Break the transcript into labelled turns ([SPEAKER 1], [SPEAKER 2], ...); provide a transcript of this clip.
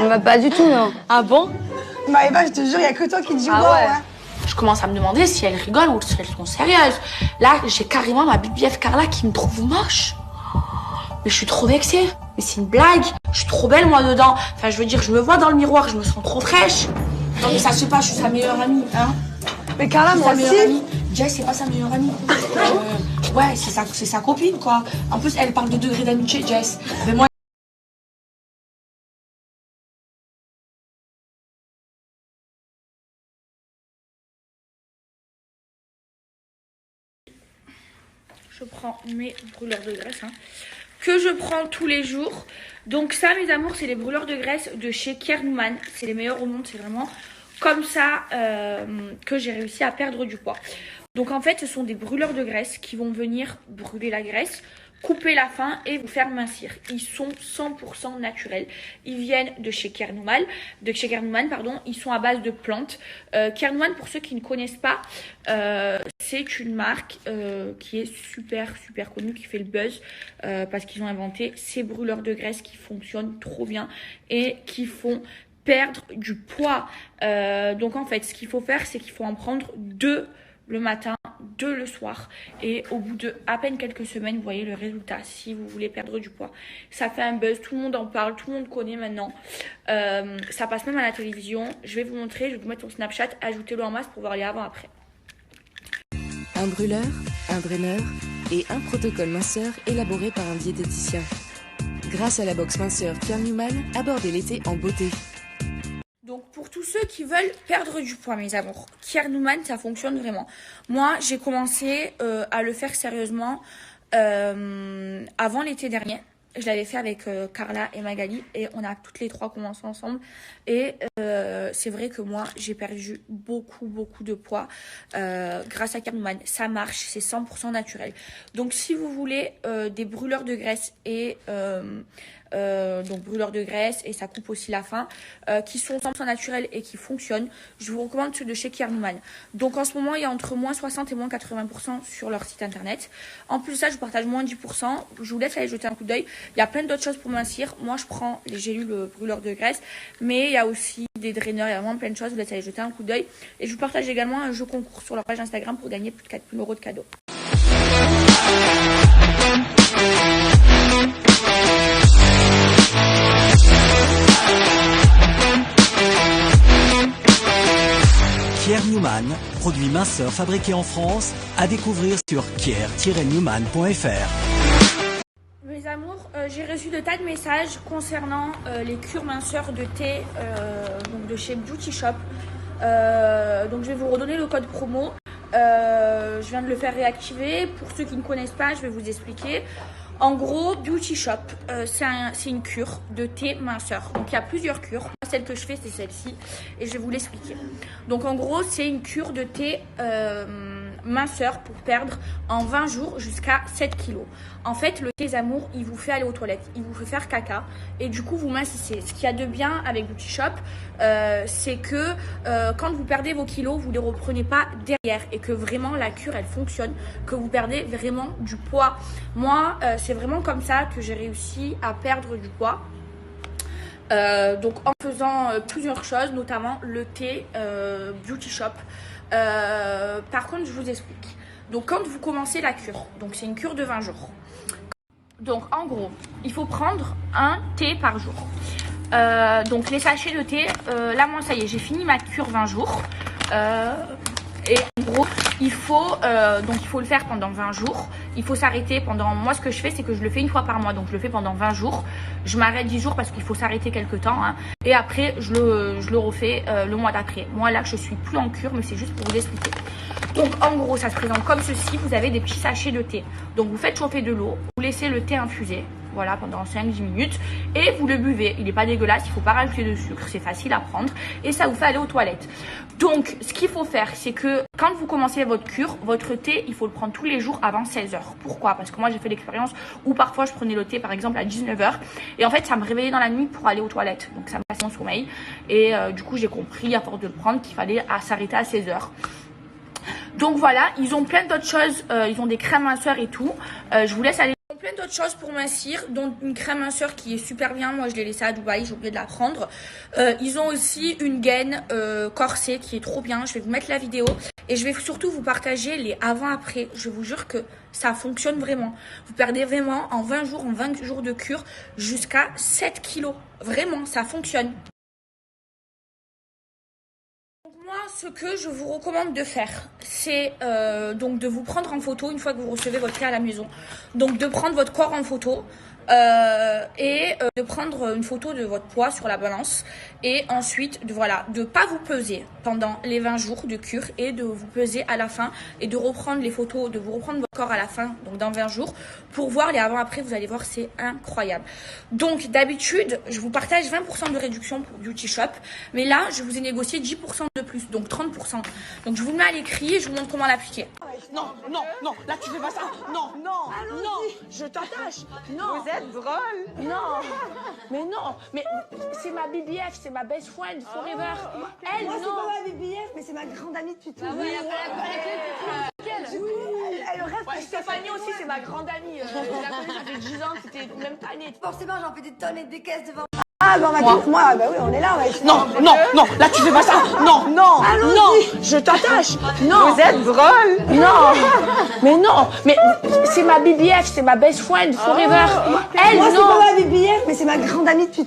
[SPEAKER 1] Bah pas du tout, non.
[SPEAKER 2] Ah bon?
[SPEAKER 3] Bah Eva, je te jure, il y a que toi qui dis
[SPEAKER 2] Ah
[SPEAKER 3] wow,
[SPEAKER 2] ouais.
[SPEAKER 3] hein.
[SPEAKER 2] Je commence à me demander si elles rigolent ou si elles sont sérieuses. Là, j'ai carrément ma BBF Carla qui me trouve moche. Mais je suis trop vexée. Mais c'est une blague. Je suis trop belle, moi, dedans. Enfin, je veux dire, je me vois dans le miroir, je me sens trop fraîche. Non, mais ça, je sais pas, je suis sa meilleure amie, hein.
[SPEAKER 3] Mais Carla, moi
[SPEAKER 2] Sa meilleure
[SPEAKER 3] aussi.
[SPEAKER 2] amie. Jess, c'est pas sa meilleure amie. Ouais, c'est sa copine, quoi. En plus, elle parle de degré d'amitié, Jess. Mais moi, je prends mes brûleurs de graisse, hein, que je prends tous les jours. Donc ça, mes amours, c'est les brûleurs de graisse de chez Kier Numan. C'est les meilleurs au monde, c'est vraiment comme ça que j'ai réussi à perdre du poids. Donc en fait, ce sont des brûleurs de graisse qui vont venir brûler la graisse, couper la faim et vous faire mincir. Ils sont 100% naturels. Ils viennent de chez Kier Numan, pardon. Ils sont à base de plantes. Kier Numan, pour ceux qui ne connaissent pas, c'est une marque qui est super connue, qui fait le buzz parce qu'ils ont inventé ces brûleurs de graisse qui fonctionnent trop bien et qui font perdre du poids. Donc en fait, ce qu'il faut faire, c'est qu'il faut en prendre 2 le matin, 2 le soir, et au bout de à peine quelques semaines, vous voyez le résultat si vous voulez perdre du poids. Ça fait un buzz, tout le monde en parle, tout le monde connaît maintenant. Ça passe même à la télévision. Je vais vous montrer, je vais vous mettre sur Snapchat, ajoutez-le en masse pour voir les avant-après.
[SPEAKER 4] Un brûleur, un draineur et un protocole minceur élaboré par un diététicien. Grâce à la box minceur Kier Numan, abordez l'été en beauté.
[SPEAKER 2] Donc pour tous ceux qui veulent perdre du poids, mes amours, Kier Numan, ça fonctionne vraiment. Moi, j'ai commencé à le faire sérieusement avant l'été dernier. Je l'avais fait avec Carla et Magali et on a toutes les 3 commencé ensemble. Et c'est vrai que moi, j'ai perdu beaucoup de poids grâce à Kier Numan. Ça marche, c'est 100% naturel. Donc si vous voulez des brûleurs de graisse et... donc brûleurs de graisse et ça coupe aussi la faim qui sont 100% naturels et qui fonctionnent, je vous recommande ceux de chez Kier Numan. Donc en ce moment il y a entre moins 60 et moins 80% sur leur site internet. En plus de ça, je vous partage moins 10%. Je vous laisse aller jeter un coup d'œil. Il y a plein d'autres choses pour mincir. Moi je prends les gélules brûleurs de graisse, mais il y a aussi des draineurs, il y a vraiment plein de choses. Je vous laisse aller jeter un coup d'œil et je vous partage également un jeu concours sur leur page Instagram pour gagner plus de 4 000 € de cadeaux.
[SPEAKER 5] Kier Numan, produit minceur fabriqué en France, à découvrir sur kier-numan.fr.
[SPEAKER 2] Mes amours, j'ai reçu de tas de messages concernant les cures minceurs de thé donc de chez Beauty Shop. Donc je vais vous redonner le code promo. Je viens de le faire réactiver. Pour ceux qui ne connaissent pas, je vais vous expliquer. En gros, Beauty Shop, c'est une cure de thé minceur. Donc il y a plusieurs cures. Moi, celle que je fais, c'est celle-ci. Et je vais vous l'expliquer. Donc en gros, c'est une cure de thé minceur pour perdre en 20 jours jusqu'à 7 kilos. En fait, le thé des amours, il vous fait aller aux toilettes, il vous fait faire caca et du coup vous mincissez. Ce qu'il y a de bien avec Beauty Shop, c'est que quand vous perdez vos kilos, vous ne les reprenez pas derrière et que vraiment la cure elle fonctionne, que vous perdez vraiment du poids. Moi, c'est vraiment comme ça que j'ai réussi à perdre du poids. Donc en faisant plusieurs choses, notamment le thé Beauty Shop. Par contre, je vous explique. Donc quand vous commencez la cure, donc c'est une cure de 20 jours. Donc en gros, il faut prendre un thé par jour. Donc les sachets de thé, là moi ça y est, j'ai fini ma cure 20 jours. Et en gros, il faut le faire pendant 20 jours. Il faut s'arrêter pendant... Moi, ce que je fais, c'est que je le fais une fois par mois. Donc, je le fais pendant 20 jours. Je m'arrête 10 jours parce qu'il faut s'arrêter quelques temps. Hein. Et après, je le refais le mois d'après. Moi, là, je suis plus en cure, mais c'est juste pour vous expliquer. Donc, en gros, ça se présente comme ceci. Vous avez des petits sachets de thé. Donc, vous faites chauffer de l'eau. Vous laissez le thé infuser. Voilà, pendant 5-10 minutes. Et vous le buvez. Il n'est pas dégueulasse. Il ne faut pas rajouter de sucre. C'est facile à prendre. Et ça vous fait aller aux toilettes. Donc, ce qu'il faut faire, c'est que quand vous commencez votre cure, votre thé, il faut le prendre tous les jours avant 16 h. Pourquoi? Parce que moi, j'ai fait l'expérience où parfois, je prenais le thé, par exemple, à 19 h. Et en fait, ça me réveillait dans la nuit pour aller aux toilettes. Donc, ça me passait mon sommeil. Et du coup, j'ai compris, à force de le prendre, qu'il fallait s'arrêter à 16 h. Donc, voilà. Ils ont plein d'autres choses. Ils ont des crèmes minceurs et tout. Je vous laisse aller plein d'autres choses pour mincir, dont une crème minceur qui est super bien. Moi, je l'ai laissée à Dubaï, j'ai oublié de la prendre. Ils ont aussi une gaine corsée qui est trop bien. Je vais vous mettre la vidéo et je vais surtout vous partager les avant-après. Je vous jure que ça fonctionne vraiment. Vous perdez vraiment en 20 jours de cure jusqu'à 7 kilos. Vraiment, ça fonctionne. Moi, ce que je vous recommande de faire, c'est donc de vous prendre en photo une fois que vous recevez votre thé à la maison. Donc de prendre votre corps en photo et de prendre une photo de votre poids sur la balance. Et ensuite, de pas vous peser pendant les 20 jours de cure et de vous peser à la fin et de reprendre les photos, de vous reprendre votre corps à la fin, donc dans 20 jours, pour voir les avant-après. Vous allez voir, c'est incroyable. Donc d'habitude, je vous partage 20% de réduction pour Beauty Shop, mais là, je vous ai négocié 10% de plus, donc 30%. Donc je vous le mets à l'écrit et je vous montre comment l'appliquer.
[SPEAKER 3] Non, non, non, là tu fais pas ça. Non, non, non, je t'attache. Non.
[SPEAKER 1] Vous êtes drôle.
[SPEAKER 3] Non, mais non, mais c'est ma BBF, c'est ma best friend forever. Elle,
[SPEAKER 1] Moi,
[SPEAKER 3] non.
[SPEAKER 1] c'est pas ma BBF, mais c'est ma grande amie depuis tout.
[SPEAKER 3] Elle rêve que Stéphanie aussi, c'est ma grande amie. Je la connais, ça fait 10 ans, c'était même pas née.
[SPEAKER 1] Forcément, j'en fais des tonnes et des caisses devant.
[SPEAKER 3] Ah, bah,
[SPEAKER 1] Moi, bah oui, on est là. Ouais.
[SPEAKER 3] non, non, non, là tu fais pas ça. Non, non, non, je t'attache. Non.
[SPEAKER 1] Vous êtes drôle.
[SPEAKER 3] Non, mais non, mais c'est ma BBF, c'est ma best friend forever. Elle,
[SPEAKER 1] Moi, c'est
[SPEAKER 3] non.
[SPEAKER 1] pas ma BBF, mais c'est ma grande amie depuis